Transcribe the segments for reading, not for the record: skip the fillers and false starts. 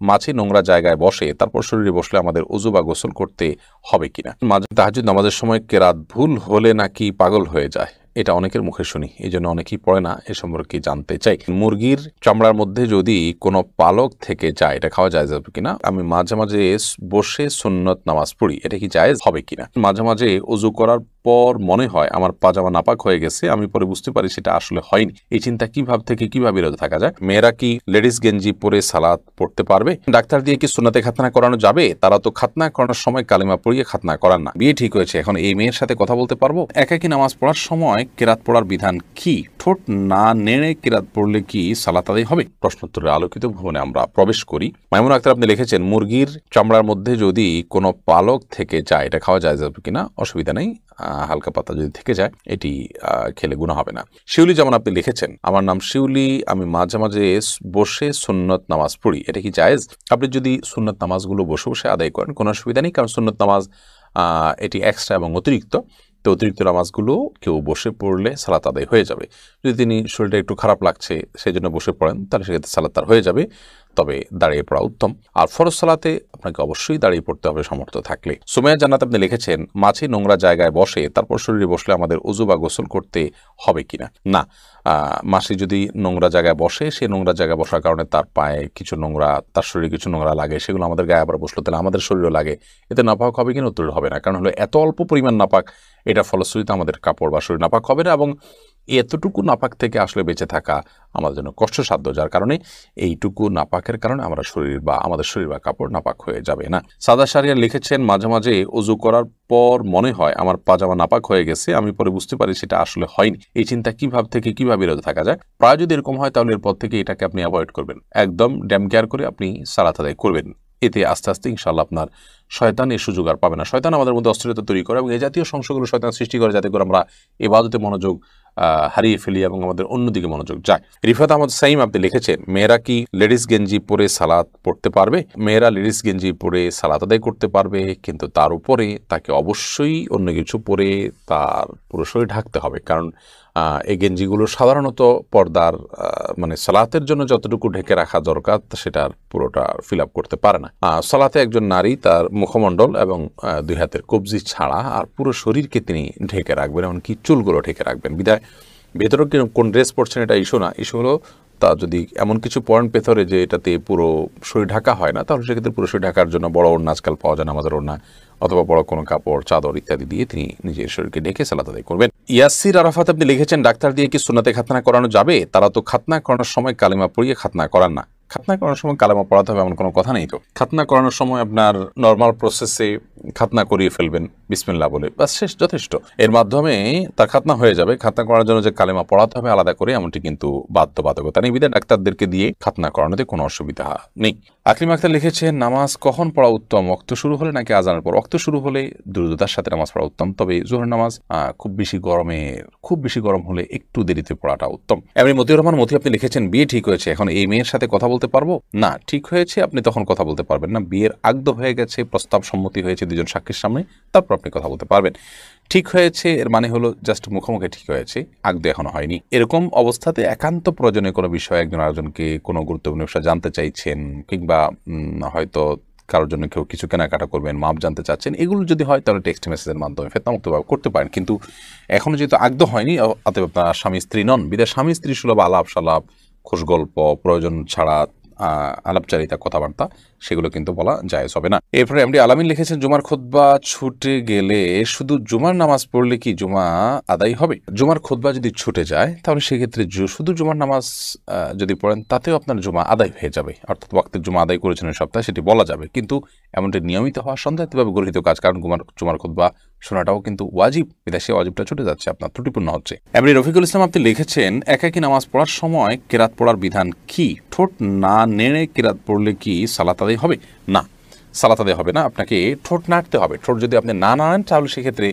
মাছি নোংরা জায়গায় বসে তারপর শরীরে বসলে আমাদের ওযু বা গোসল করতে হবে কিনা। মাঝে তাহাজ্জুদ নামাজের সময় কেরাত ভুল হলে নাকি পাগল হয়ে যায়, এটা অনেকের মুখে শুনি, এই জন্য অনেকেই পড়ে না। এ সম্পর্কে জানতে চাই। মুরগির চামড়ার মধ্যে যদি কোনো পালক থেকে যায় এটা খাওয়া যায় যাবে কিনা। আমি মাঝে মাঝে বসে সুন্নত নামাজ পড়ি, এটা কি জায়েজ হবে কিনা। মাঝে মাঝে ওযু করার পর মনে হয় আমার পাজামা নাপাক হয়ে গেছে, আমি পরে বুঝতে পারি সেটা আসলে হয়নি। এই চিন্তা কিভাবে বিরত থাকা যায়। মেয়েরা কি লেডিস গেঞ্জি পরে সালাত পড়তে পারবে? ডাক্তার দিয়ে কি সুন্নাতে খাতনা করানো যাবে? তারা তো খাতনা করানোর সময় কালিমা পড়িয়ে খাতনা করান না। বিয়ে ঠিক হয়েছে, এখন এই মেয়ের সাথে কথা বলতে পারবো? একাকী নামাজ পড়ার সময় কেরাত পড়ার বিধান কি? ঠোঁট না নেড়ে কেরাত পড়লে কি সালাত আদায় হবে? প্রশ্নোত্তরের আলোকিত ভবনে আমরা প্রবেশ করি। মাইমুন আক্তার আপনি লিখেছেন, মুরগির চামড়ার মধ্যে যদি কোনো পালক থেকে যায় এটা খাওয়া যায় যাবে কিনা। অসুবিধা নেই, হালকা পাতা যদি থেকে যায় এটি খেলে গুনাহ হবে না। শিউলি যেমন আপনি লিখেছেন, আমার নাম শিউলি, আমি মাঝে মাঝে বসে সুন্নত নামাজ পড়ি, এটা কি জায়েজ? আপনি যদি সুন্নত নামাজগুলো বসে বসে আদায় করেন কোনো অসুবিধা নেই, কারণ সুন্নত নামাজ এটি এক্সট্রা এবং অতিরিক্ত। তো অতিরিক্ত নামাজগুলো কেউ বসে পড়লে সালাত আদায় হয়ে যাবে। যদি তিনি শরীরটা একটু খারাপ লাগছে সেই জন্য বসে পড়েন, তাহলে সেক্ষেত্রে সালাত তার হয়ে যাবে, তবে দাঁড়িয়ে পড়া উত্তম। আর ফরজ সালাতে আপনাকে অবশ্যই দাঁড়িয়ে পড়তে হবে সামর্থ্য থাকলে। সুমাইয়া জান্নাত আপনি লিখেছেন, মাছি নোংরা জায়গায় বসে তারপর শরীরে বসলে আমাদের ওযু বা গোসল করতে হবে কিনা। না, মাছি যদি নোংরা জায়গায় বসে, সে নোংরা জায়গায় বসার কারণে তার পায়ে কিছু নোংরা, তার শরীরে কিছু নোংরা লাগে, সেগুলো আমাদের গায়ে আবার বসলো, তাহলে আমাদের শরীরও লাগে, এতে নাপাক হবে কিনা? উত্তর হবে না। কারণ হলো এত অল্প পরিমাণ নাপাক, এটা ফলশ্রুতিতে আমাদের কাপড় বা শরীর নাপাক হবে না, এবং এতটুকু নাপাক থেকে আসলে বেঁচে থাকা আমাদের জন্য কষ্টসাধ্য, যার কারণে এইটুকু নাপাকের কারণে আমাদের শরীর বা কাপড় নাপাক হয়ে যাবে না। সাদা শারিয়া লিখেছেন, মাঝে মাঝে ওযু করার পর মনে হয় আমার পাজামা নাপাক হয়ে গেছে, আমি পরে বুঝতে পারি সেটা আসলে হয়নি। এই চিন্তা কিভাবে বিরত থাকা যায়। প্রায় যদি এরকম হয় তাহলে এরপর থেকে এটাকে আপনি অ্যাভয়েড করবেন, একদম ড্যাম কেয়ার করে আপনি সালাত আদায় করবেন। এতে আস্তে আস্তে ইনশাআল্লাহ আপনার শয়তান এই সুযোগ আর পাবে না। শয়তান আমাদের মধ্যে অস্থিরতা তৈরি করে এবং এই জাতীয় সমস্যাগুলো শয়তান সৃষ্টি করে, যাতে করে আমরা ইবাদতে মনোযোগ হারিয়ে ফেলি এবং আমাদের অন্যদিকে মনোযোগ যায়। রিফাত আহমদ সাইম আপনি লিখেছেন, মেয়েরা কি লেডিস গেঞ্জি পরে সালাত পড়তে পারবে? মেয়েরা লেডিস গেঞ্জি পরে সালাত আদায় করতে পারবে, কিন্তু তার উপরে তাকে অবশ্যই অন্য কিছু পরে তার পুরো শরীর ঢাকতে হবে। কারণ এই গেঞ্জিগুলো সাধারণত পর্দার মানে সালাতের জন্য যতটুকু ঢেকে রাখা দরকার সেটার পুরোটা ফিল আপ করতে পারে না। সালাতে একজন নারী তার মুখমণ্ডল এবং দুই হাতের কবজি ছাড়া আর পুরো শরীরকে তিনি ঢেকে রাখবেন, এমনকি চুলগুলো ঢেকে রাখবেন। বিধায় ভেতরে কোন ড্রেস পরছেন এটা ইস্যু না, ইস্যু হলো তা যদি এমন কিছু পয়েন্ট ভেতরে যে এটাতে পুরো শরীর ঢাকা হয় না, তাহলে সেক্ষেত্রে পুরো শরীর ঢাকার জন্য বড় ওড়না আজকাল পাওয়া যায়, নামাজের ওড়না অথবা বড় কোনো কাপড়, চাদর ইত্যাদি দিয়ে তিনি নিজের শরীরকে ঢেকে সালাত আদায় করবেন। ইয়াসির আরাফাত আপনি লিখেছেন, ডাক্তার দিয়ে কি সুন্নাতে খাতনা করানো যাবে? তারা তো খাতনা করানোর সময় কালিমা পড়িয়ে খাতনা করান না। খাতনা করানোর সময় কালেমা পড়াতে হবে এমন কোনো কথা নেই। তো খাতনা করানোর সময় আপনার নর্মাল প্রসেসে খাতনা করিয়ে ফেলবেন বিসমিল্লাহ বলে, বাস, শেষ, যথেষ্ট। এর মাধ্যমে তার খাতনা হয়ে যাবে। খাতনা করার জন্য যে কালেমা পড়াতে হবে আলাদা করে এমনটি কিন্তু বাধ্যবাধকতা নেই, বিধায় ডাক্তারদেরকে দিয়ে খাতনা করানোতে কোনো অসুবিধা নেই। আকলিম আক্তার লিখেছেন, নামাজ কখন পড়া উত্তম? ওয়াক্ত শুরু হলে নাকি আজানের পর? ওয়াক্ত শুরু হলে দ্রুততার সাথে নামাজ পড়া উত্তম, তবে জোহরের নামাজ খুব বেশি গরম হলে একটু দেরিতে পড়াটা উত্তম। এমনি মতিউর রহমান মতি আপনি লিখেছেন, বিয়ে ঠিক হয়েছে, এখন এই মেয়ের সাথে কথা বলতে পারবো? না, ঠিক হয়েছে, আপনি তখন কথা বলতে পারবেন না। বিয়ের আগদ হয়ে গেছে, প্রস্তাব সম্মতি হয়েছে দুজন সাক্ষীর সামনে, তারপর আপনি কথা বলতে পারবেন। ঠিক হয়েছে এর মানে হলো জাস্ট মুখোমুখি ঠিক হয়েছে, আগদ এখনো হয়নি। এরকম অবস্থাতে একান্ত প্রয়োজনে কোনো বিষয়ে একজন আরেকজনকে কোনো গুরুত্বপূর্ণ বিষয় জানতে চাইছেন, কিংবা হয়তো কারোর জন্য কেউ কিছু কেনাকাটা করবেন, মাপ জানতে চাচ্ছেন, এগুলো যদি হয় তাহলে টেক্সট মেসেজের মাধ্যমে ফেতনামুক্তভাবে করতে পারেন। কিন্তু এখনো যেহেতু আগদ হয়নি, অতএব আপনার স্বামী স্ত্রী নন, বিধায় স্বামী স্ত্রী সুলভ আলাপ সালাপ, খোশ গল্প, প্রয়োজন ছাড়া আলাপচারিতা, কথাবার্তা, সেগুলো কিন্তু বলা জায়েজ হবে না। এরপরে এমডি আলামিন লিখেছেন, জুমার খুতবা ছুটে গেলে শুধু জুমার নামাজ পড়লে কি জুমা আদায় হবে? জুমার খুতবা যদি ছুটে যায় তাহলে সেক্ষেত্রে শুধু জুমার নামাজ যদি পড়েন তাতেও আপনার জুমা আদায় হয়ে যাবে, অর্থাৎ ওয়াক্তের জুমা আদায় করেছেন ওই সপ্তাহে, সেটি বলা যাবে। কিন্তু এমনটি নিয়মিত হওয়া সন্দেহিতভাবে গর্হিত কাজ, কারণ জুমার খুতবা শোনাটাও কিন্তু ওয়াজিব, বিদেশে ওয়াজিবটা ছুটে যাচ্ছে, আপনার ত্রুটিপূর্ণ হচ্ছে। এমনি রফিকুল ইসলাম আপনি লিখেছেন, একাকী নামাজ পড়ার সময় কেরাত পড়ার বিধান কি? ঠোঁট না নেড়ে কেরাত পড়লে কি সালাত আদায় হবে? না, সালাত আদায় হবে না, আপনাকে ঠোঁট নাড়তে হবে। ঠোঁট যদি আপনি না নাড়েন তাহলে সেক্ষেত্রে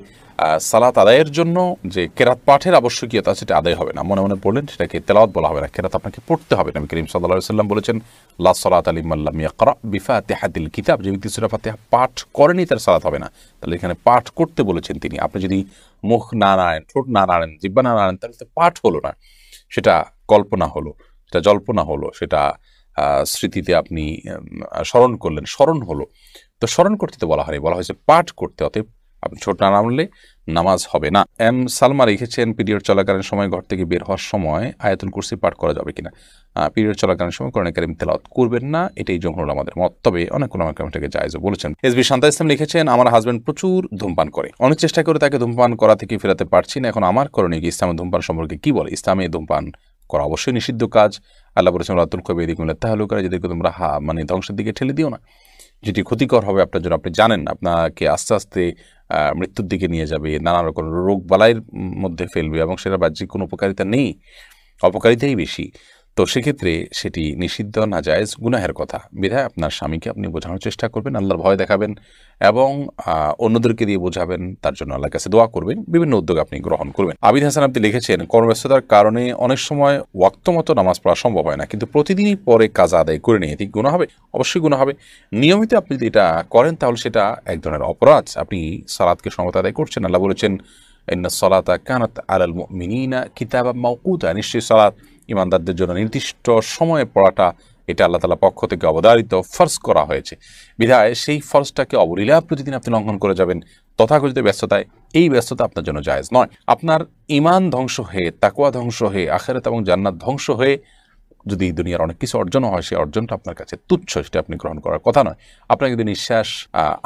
সালাত আদায়ের জন্য যে কেরাত পাঠের আবশ্যকীয়তা সেটা আদায় হবে না। মনে মনে পড়লেন, সেটাকে তেলাওয়াত বলা হবে না, কেরাত আপনাকে পড়তে হবে। নবী করিম সাল্লাল্লাহু আলাইহি ওয়াসাল্লাম বলেছেন, লা সালাতা লিমান লাম ইয়াকরা বিফাতিহাতিল কিতাব, যে ব্যক্তি সূরা ফাতিহা পাঠ করেনি তার সালাত হবে না। তাহলে এখানে পাঠ করতে বলেছেন তিনি। আপনি যদি মুখ না নাড়েন, ঠোঁট না নাড়েন, জিহ্বা না নাড়েন, তাহলে পাঠ হলো না, সেটা কল্পনা হলো, সেটা জল্পনা হলো, সেটা স্মৃতিতে আপনি স্মরণ করলেন, স্মরণ হলো, তো স্মরণ করতে তো বলা হয়নি, বলা হয়েছে পাঠ করতে। অতএব আপনি ছোট না নামলে নামাজ হবে না। এম সালমা লিখেছেন, পিরিয়ড চলাকালীন সময় ঘর থেকে বের হওয়ার সময় আয়াতুল কুরসি পাঠ করা যাবে কিনা। পিরিয়ড চলাকালীন সময় কোরআন কারীম তেলাওয়াত করবেন না, এটাই জমহুর আমাদের মত। তবে অনেক ওলামা কেরাম এটাকে জায়েজও বলেছেন। এসবি শান্তা ইসলাম লিখেছেন, আমার হাজবেন্ড প্রচুর ধূমপান করে, অনেক চেষ্টা করে তাকে ধূমপান করা থেকে ফেরাতে পারছি না। এখন আমার করণীয় কি? ইসলামে ধূমপান সম্পর্কে কি বলে? ইসলামে ধূমপান করা অবশ্যই নিষিদ্ধ কাজ। আল্লাহ বলেছেন, রাতুল কবে এদিকে তাহলে করে যাদেরকে তোমরা ধ্বংসের দিকে ঠেলে দিও না, যেটি ক্ষতিকর হবে আপনার জন্য। আপনি জানেন আপনাকে আস্তে আস্তে মৃত্যুর দিকে নিয়ে যাবে, নানা রকম রোগ বালাইয়ের মধ্যে ফেলবে, এবং সেটা বাহ্যিক কোনো উপকারিতা নেই, অপকারিতাই বেশি। তো সেক্ষেত্রে সেটি নিষিদ্ধ, নাজায়েজ, গুনাহের কথা। বিধায় আপনার স্বামীকে আপনি বোঝানোর চেষ্টা করবেন, আল্লাহর ভয় দেখাবেন, এবং অন্যদেরকে দিয়ে বোঝাবেন, তার জন্য আল্লাহর কাছে দোয়া করবেন, বিভিন্ন উদ্যোগ আপনি গ্রহণ করবেন। আবিদ হাসান আপনি লিখেছেন, কর্মব্যস্ততার কারণে অনেক সময় ওয়াক্ত মতো নামাজ পড়া সম্ভব হয় না, কিন্তু প্রতিদিনই পরে কাজা আদায় করে নিয়ে ঠিক গুনাহ হবে? অবশ্যই গুনাহ হবে। নিয়মিত আপনি যদি এটা করেন তাহলে সেটা এক ধরনের অপরাধ, আপনি সালাতকে সমতা আদায় করছেন। আল্লাহ বলেছেন, ইন্না সলাতা কানাত আলাল মুমিনিনা কিতাবাম মাওকুতা, নিশ্চয়ই সালাত ইমানদারদের জন্য নির্দিষ্ট সময়ে পড়াটা এটা আল্লাহ তাআলার পক্ষ থেকে অবধারিত ফরজ করা হয়েছে। বিধায় সেই ফরজটাকে অবলীলা প্রতিদিন আপনি লঙ্ঘন করে যাবেন তথাকথিত ব্যস্ততায়, এই ব্যস্ততা আপনার জন্য জায়েজ নয়। আপনার ঈমান ধ্বংস হয়ে, তাকওয়া ধ্বংস হয়ে, আখিরাত এবং জান্নাত ধ্বংস হয়ে যদি দুনিয়ার অনেক কিছু অর্জন হয়, সেই অর্জনটা আপনার কাছে তুচ্ছ, সেটা আপনি গ্রহণ করার কথা নয়। আপনাকে যদি নিঃশ্বাস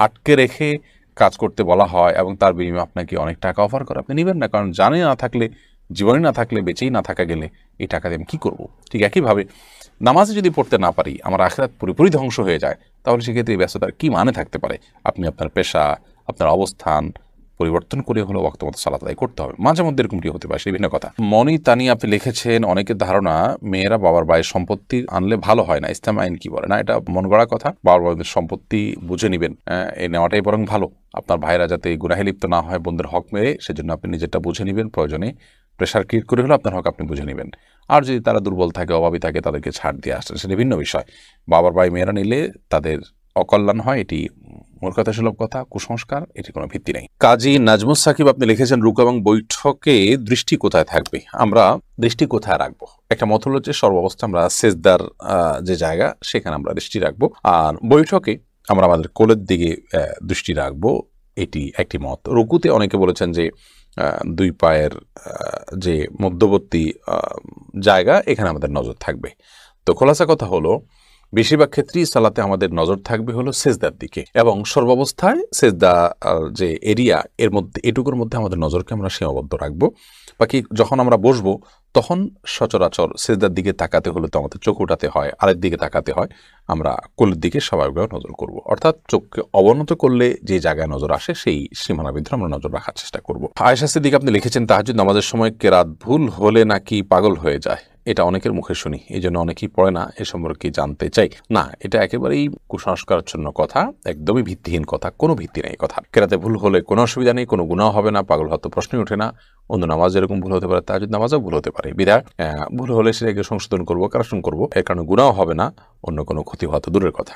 আটকে রেখে কাজ করতে বলা হয় এবং তার বিনিময়ে আপনাকে অনেক টাকা অফার করে, আপনি নেবেন না, কারণ জানে না থাকলে, জীবনে না থাকলে, বেঁচেই না থাকা গেলে এই টাকা দিয়ে আমি কী করবো? ঠিক একইভাবে নামাজে যদি পড়তে না পারি, আমার আখিরাত পুরোপুরি ধ্বংস হয়ে যায়, তাহলে সেক্ষেত্রে এই ব্যস্ততার কী মানে থাকতে পারে? আপনি আপনার পেশা, আপনার অবস্থান পরিবর্তন করে হলেও ওয়াক্ত মতো সালাত আদায় করতে হবে। মাঝে মধ্যে এরকমটি হতে পারে, সেই ভিন্ন কথা। মনি তানি আপনি লিখেছেন, অনেকের ধারণা মেয়েরা বাবার বাড়ির সম্পত্তি আনলে ভালো হয় না, ইসলাম আইন কি বলে? না, এটা মন গড়া কথা। বাবার বাড়ির সম্পত্তি বুঝে নেবেন, এই নেওয়াটাই বরং ভালো। আপনার ভাইরা যাতে গুনাহে লিপ্ত না হয় বোনদের হক মেরে, সেজন্য আপনি নিজেরটা বুঝে নেবেন, প্রয়োজনে প্রেশার ক্রিয়েট করে হলেও আপনার হক আপনি বুঝে নেবেন। আর যদি তারা দুর্বল থাকে, অভাবী থাকে, তাদেরকে ছাড় দিয়ে আসছেন, সেটা ভিন্ন বিষয়। বাবার বাড়ি মেয়েরা নিলে তাদের অকল্যাণ হয়, এটি মূর্খতাসুলভ কথা, কুসংস্কার, এটি কোনো ভিত্তি নেই। কাজী নাজমুস সাকিব আপনি লিখেছেন, রুকু এবং বৈঠকে দৃষ্টি কোথায় থাকবে? আমরা দৃষ্টি কোথায় রাখবো? একটা মত হলো যে সর্বাবস্থা আমরা সেজদার যে জায়গা, সেখানে আমরা দৃষ্টি রাখবো, আর বৈঠকে আমরা আমাদের কোলের দিকে দৃষ্টি রাখবো, এটি একটি মত। রুকুতে অনেকে বলেছেন যে দুই পায়ের যে মধ্যবর্তী জায়গা, এখানে আমাদের নজর থাকবে। তো খোলাসা কথা হলো, বেশিরভাগ ক্ষেত্রেই সালাতে আমাদের নজর থাকবে হলো সেজদার দিকে, এবং সর্বাবস্থায় সেজদা যে এরিয়া, এর মধ্যে, এটুকুর মধ্যে আমাদের নজরকে আমরা সীমাবদ্ধ রাখবো। বাকি যখন আমরা বসবো তখন সচরাচর সেজদার দিকে তাকাতে হলে তো আমাদের চোখ উঠাতে হয়, আরেক দিকে তাকাতে হয়, আমরা কোলের দিকে স্বাভাবিকভাবে নজর করব। অর্থাৎ চোখকে অবনত করলে যে জায়গায় নজর আসে, সেই সীমানার ভিতরে আমরা নজর রাখার চেষ্টা করব। আয়েশা সিদ্দিকা আপনি লিখেছেন, তাহাজ্জুদ নামাজের সময় কেরাত ভুল হলে নাকি পাগল হয়ে যায়, এটা অনেকের মুখে শুনি, এই জন্য অনেকেই পড়ে না, এ সম্পর্কে জানতে চাই। না, এটা একেবারেই কুসংস্কারাচ্ছন্ন কথা, একদমই ভিত্তিহীন কথা, কোনো ভিত্তি নেই কথা। কেরাতে ভুল হলে কোনো অসুবিধা নেই, কোনো গুনাহ হবে না, পাগল হওয়ার তো প্রশ্নই ওঠে না। অন্য নামাজ যেরকম ভুল হতে পারে, তাহাজ্জুদ নামাজও ভুল হতে পারে। বিধায় ভুল হলে সেটাকে সংশোধন করবো, কারেকশন করবো, এর কারণে গুনাহ হবে না, অন্য কোনো ক্ষতি হওয়া তো দূরের কথা।